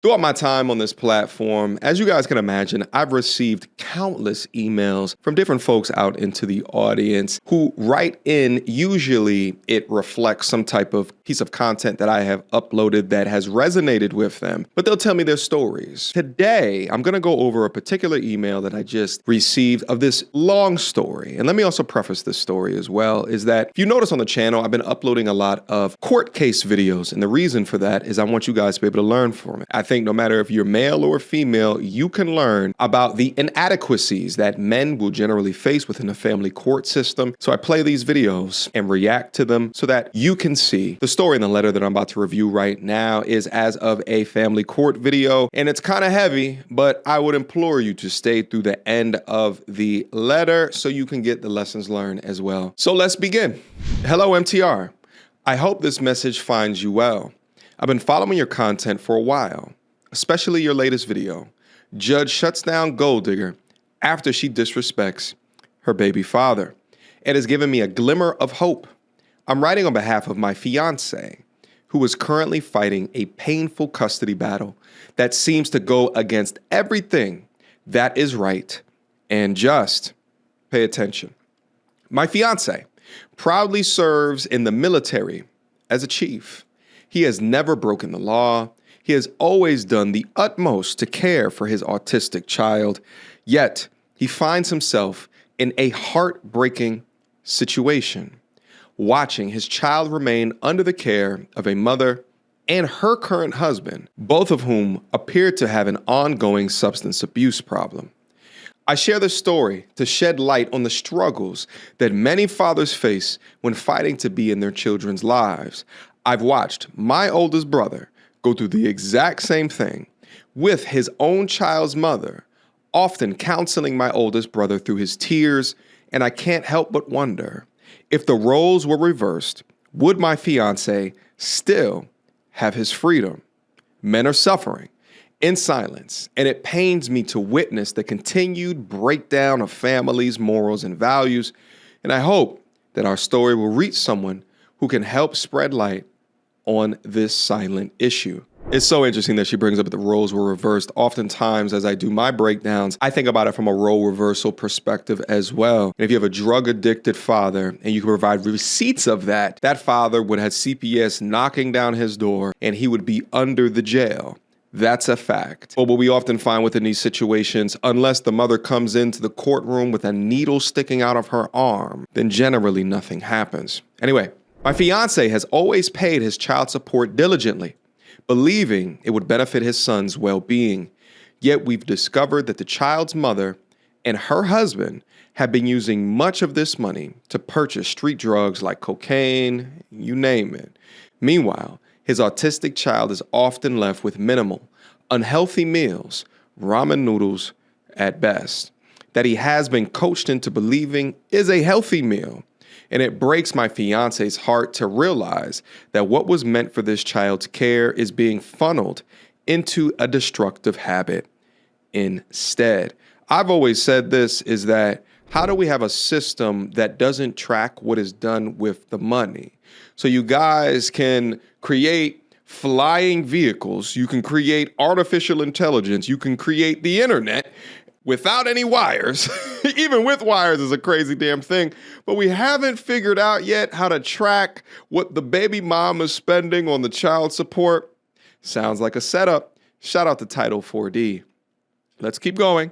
Throughout my time on this platform, as you guys can imagine, I've received countless emails from different folks out into the audience who write in. Usually it reflects some type of piece of content that I have uploaded that has resonated with them, but they'll tell me their stories. Today, I'm going to go over a particular email that I just received of this long story. And let me also preface this story as well, is that if you notice on the channel, I've been uploading a lot of court case videos. And the reason for that is I want you guys to be able to learn from it. I think no matter if you're male or female, you can learn about the inadequacies that men will generally face within the family court system. So I play these videos and react to them so that you can see. The story in the letter that I'm about to review right now is as of a family court video, and it's kind of heavy, but I would implore you to stay through the end of the letter so you can get the lessons learned as well. So let's begin. Hello, MTR. I hope this message finds you well. I've been following your content for a while, especially your latest video. Judge shuts down gold digger after she disrespects her baby father. It has given me a glimmer of hope. I'm writing on behalf of my fiance, who is currently fighting a painful custody battle that seems to go against everything that is right and just. Pay attention. My fiance proudly serves in the military as a chief. He has never broken the law. He has always done the utmost to care for his autistic child, yet he finds himself in a heartbreaking situation, watching his child remain under the care of a mother and her current husband, both of whom appear to have an ongoing substance abuse problem. I share this story to shed light on the struggles that many fathers face when fighting to be in their children's lives. I've watched my oldest brother go through the exact same thing with his own child's mother, often counseling my oldest brother through his tears, and I can't help but wonder, if the roles were reversed, would my fiance still have his freedom? Men are suffering in silence, and it pains me to witness the continued breakdown of families' morals and values, and I hope that our story will reach someone who can help spread light on this silent issue. It's so interesting that she brings up that the roles were reversed. Oftentimes, as I do my breakdowns, I think about it from a role reversal perspective as well. And if you have a drug-addicted father and you can provide receipts of that, that father would have CPS knocking down his door and he would be under the jail. That's a fact. But what we often find within these situations, unless the mother comes into the courtroom with a needle sticking out of her arm, then generally nothing happens. Anyway, my fiance has always paid his child support diligently, believing it would benefit his son's well-being. Yet we've discovered that the child's mother and her husband have been using much of this money to purchase street drugs like cocaine, you name it. Meanwhile, his autistic child is often left with minimal, unhealthy meals, ramen noodles at best, that he has been coached into believing is a healthy meal. And it breaks my fiance's heart to realize that what was meant for this child's care is being funneled into a destructive habit instead. I've always said this, is that how do we have a system that doesn't track what is done with the money? So you guys can create flying vehicles, you can create artificial intelligence, you can create the internet without any wires. Even with wires is a crazy damn thing. But we haven't figured out yet how to track what the baby mom is spending on the child support. Sounds like a setup. Shout out to Title 4D. Let's keep going.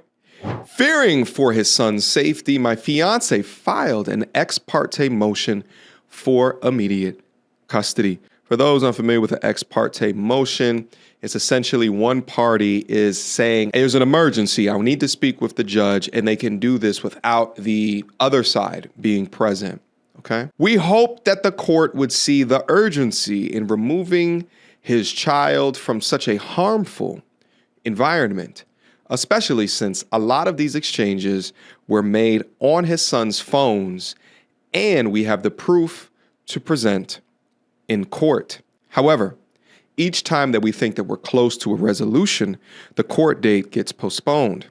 Fearing for his son's safety, my fiance filed an ex parte motion for immediate custody. For those unfamiliar with the ex parte motion, it's essentially one party is saying, there's an emergency, I need to speak with the judge, and they can do this without the other side being present, okay? We hope that the court would see the urgency in removing his child from such a harmful environment, especially since a lot of these exchanges were made on his son's phones, and we have the proof to present in court. However, each time that we think that we're close to a resolution, the court date gets postponed.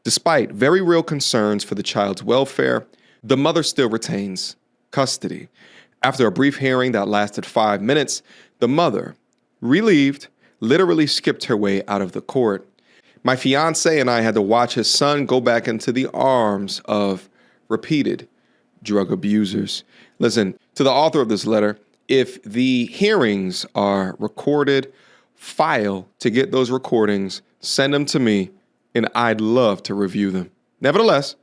Despite very real concerns for the child's welfare, the mother still retains custody. After a brief hearing that lasted 5 minutes, the mother, relieved, literally skipped her way out of the court. My fiance and I had to watch his son go back into the arms of repeated drug abusers. Listen, to the author of this letter, if the hearings are recorded, file to get those recordings, send them to me, and I'd love to review them. Nevertheless,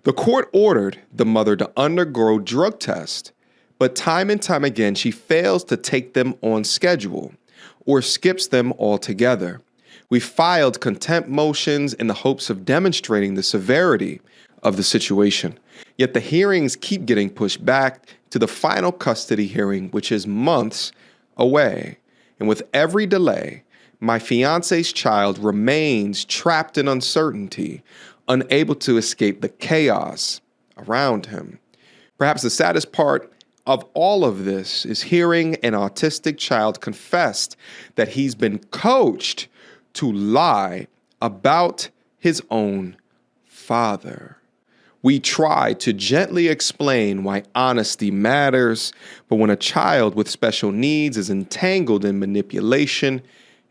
the court ordered the mother to undergo drug tests, but time and time again, she fails to take them on schedule or skips them altogether. We filed contempt motions in the hopes of demonstrating the severity of the situation. Yet the hearings keep getting pushed back to the final custody hearing, which is months away. And with every delay, my fiance's child remains trapped in uncertainty, unable to escape the chaos around him. Perhaps the saddest part of all of this is hearing an autistic child confess that he's been coached to lie about his own father. We try to gently explain why honesty matters, but when a child with special needs is entangled in manipulation,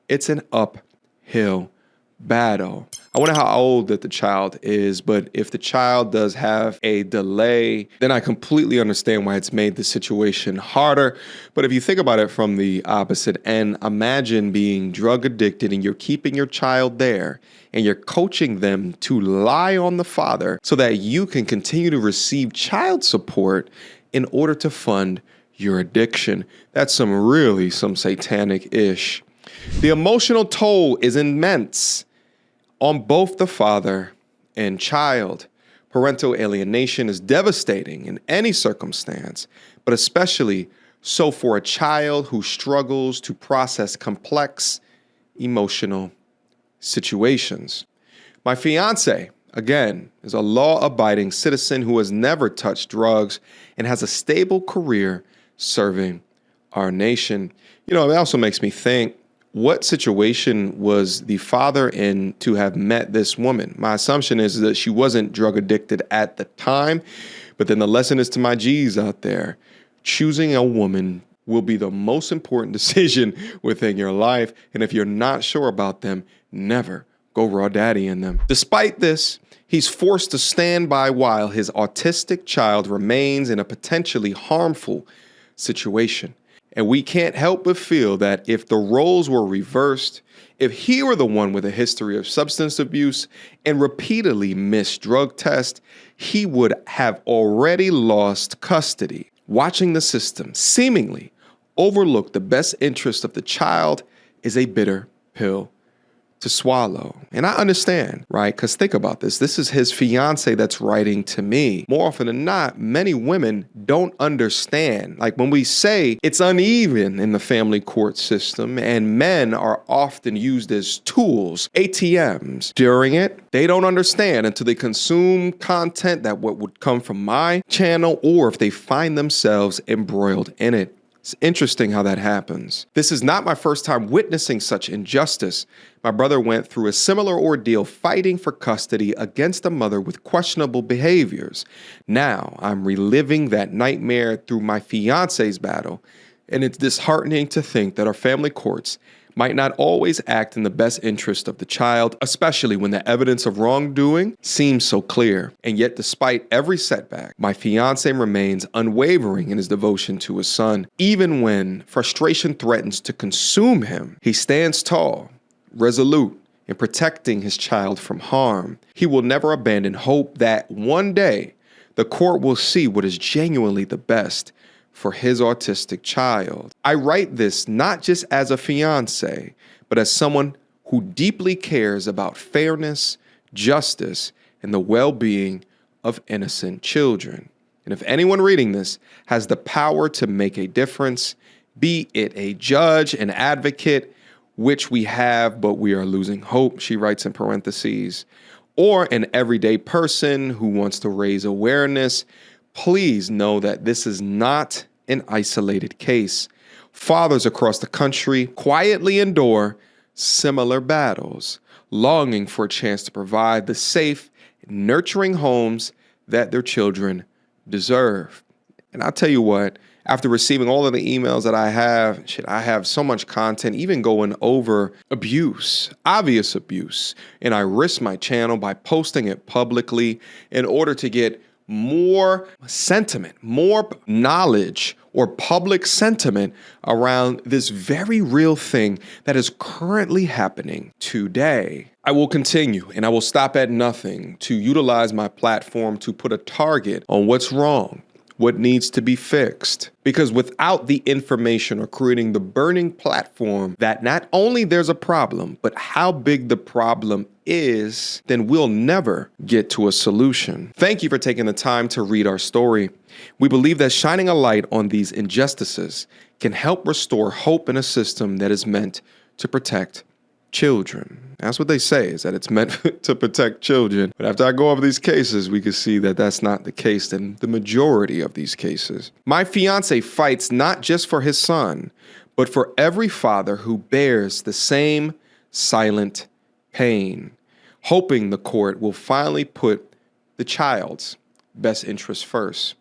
it's an uphill battle. I wonder how old that the child is, but if the child does have a delay, then I completely understand why it's made the situation harder. But if you think about it from the opposite end, imagine being drug addicted and you're keeping your child there and you're coaching them to lie on the father so that you can continue to receive child support in order to fund your addiction. That's some satanic-ish. The emotional toll is immense on both the father and child. Parental alienation is devastating in any circumstance, but especially so for a child who struggles to process complex emotional situations. My fiance, again, is a law-abiding citizen who has never touched drugs and has a stable career serving our nation. It also makes me think, what situation was the father in to have met this woman? My assumption is that she wasn't drug addicted at the time, but then the lesson is to my G's out there. Choosing a woman will be the most important decision within your life. And if you're not sure about them, never go raw daddy in them. Despite this, he's forced to stand by while his autistic child remains in a potentially harmful situation. And we can't help but feel that if the roles were reversed, if he were the one with a history of substance abuse and repeatedly missed drug tests, he would have already lost custody. Watching the system seemingly overlook the best interest of the child is a bitter pill to swallow. And I understand, right? Because think about this. This is his fiance that's writing to me. More often than not, many women don't understand. Like when we say it's uneven in the family court system and men are often used as tools, ATMs, during it, they don't understand until they consume content that what would come from my channel or if they find themselves embroiled in it. It's interesting how that happens. This is not my first time witnessing such injustice. My brother went through a similar ordeal fighting for custody against a mother with questionable behaviors. Now I'm reliving that nightmare through my fiance's battle, and it's disheartening to think that our family courts might not always act in the best interest of the child, especially when the evidence of wrongdoing seems so clear. And yet, despite every setback, my fiance remains unwavering in his devotion to his son. Even when frustration threatens to consume him, he stands tall, resolute in protecting his child from harm. He will never abandon hope that one day the court will see what is genuinely the best for his autistic child. I write this not just as a fiance, but as someone who deeply cares about fairness, justice, and the well-being of innocent children. And if anyone reading this has the power to make a difference, be it a judge, an advocate, which we have, but we are losing hope, she writes in parentheses, or an everyday person who wants to raise awareness, please know that this is not an isolated case. Fathers across the country quietly endure similar battles, longing for a chance to provide the safe, nurturing homes that their children deserve. And I'll tell you what, After receiving all of the emails that I have so much content, even going over abuse, obvious abuse. And I risk my channel by posting it publicly in order to get more sentiment, more knowledge or public sentiment around this very real thing that is currently happening today. I will continue and I will stop at nothing to utilize my platform to put a target on what's wrong, what needs to be fixed. Because without the information or creating the burning platform that not only there's a problem, but how big the problem is, then we'll never get to a solution. Thank you for taking the time to read our story. We believe that shining a light on these injustices can help restore hope in a system that is meant to protect children. That's what they say, is that it's meant to protect children. But after I go over these cases, we can see that that's not the case in the majority of these cases. My fiance fights not just for his son, but for every father who bears the same silent pain, hoping the court will finally put the child's best interest first.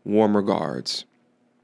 Warm regards.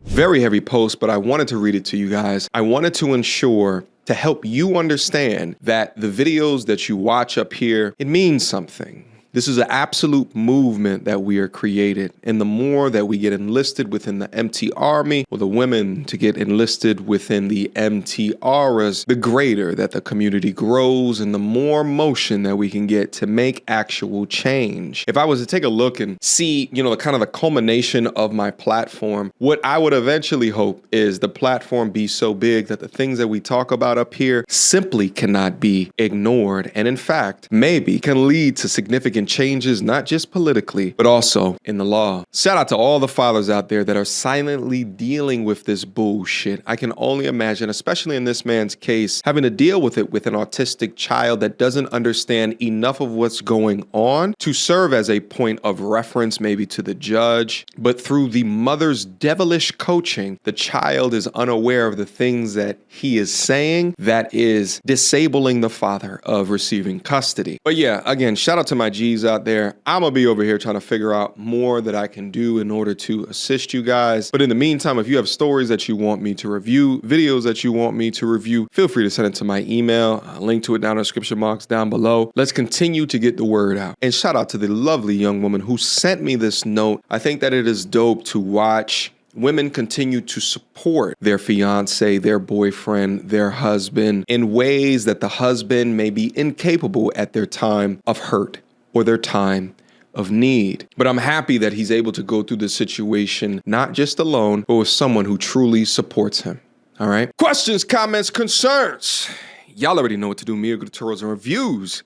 Very heavy post, but I wanted to read it to you guys. I wanted to ensure to help you understand that the videos that you watch up here, it means something. This is an absolute movement that we are created. And the more that we get enlisted within the MT Army, or the women to get enlisted within the MTRs, the greater that the community grows and the more motion that we can get to make actual change. If I was to take a look and see, kind of the culmination of my platform, what I would eventually hope is the platform be so big that the things that we talk about up here simply cannot be ignored. And in fact, maybe can lead to significant changes, not just politically, but also in the law. Shout out to all the fathers out there that are silently dealing with this bullshit. I can only imagine, especially in this man's case, having to deal with it with an autistic child that doesn't understand enough of what's going on to serve as a point of reference, maybe to the judge. But through the mother's devilish coaching, the child is unaware of the things that he is saying that is disabling the father of receiving custody. But yeah, again, shout out to my G's out there. I'm gonna be over here trying to figure out more that I can do in order to assist you guys. But in the meantime, if you have stories that you want me to review, videos that you want me to review, feel free to send it to my email. I'll link to it down in the description box down below. Let's continue to get the word out. And shout out to the lovely young woman who sent me this note. I think that it is dope to watch women continue to support their fiance, their boyfriend, their husband in ways that the husband may be incapable at their time of hurt or their time of need. But I'm happy that he's able to go through this situation, not just alone, but with someone who truly supports him. All right. Questions, comments, concerns. Y'all already know what to do. Mediocre tutorials and reviews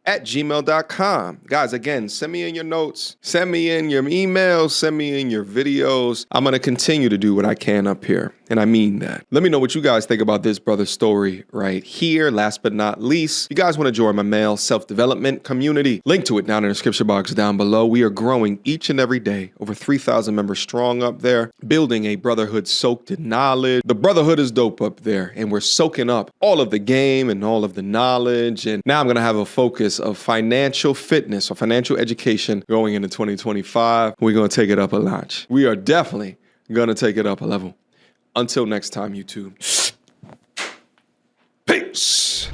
at gmail.com. Guys, again, send me in your notes, send me in your emails, send me in your videos. I'm going to continue to do what I can up here. And I mean that. Let me know what you guys think about this brother's story right here. Last but not least, if you guys want to join my male self-development community, link to it down in the description box down below. We are growing each and every day, over 3,000 members strong up there, building a brotherhood soaked in knowledge. The brotherhood is dope up there, and we're soaking up all of the game and all of the knowledge. And now I'm going to have a focus of financial fitness or financial education going into 2025. We're going to take it up a notch. We are definitely going to take it up a level. Until next time, YouTube. Peace.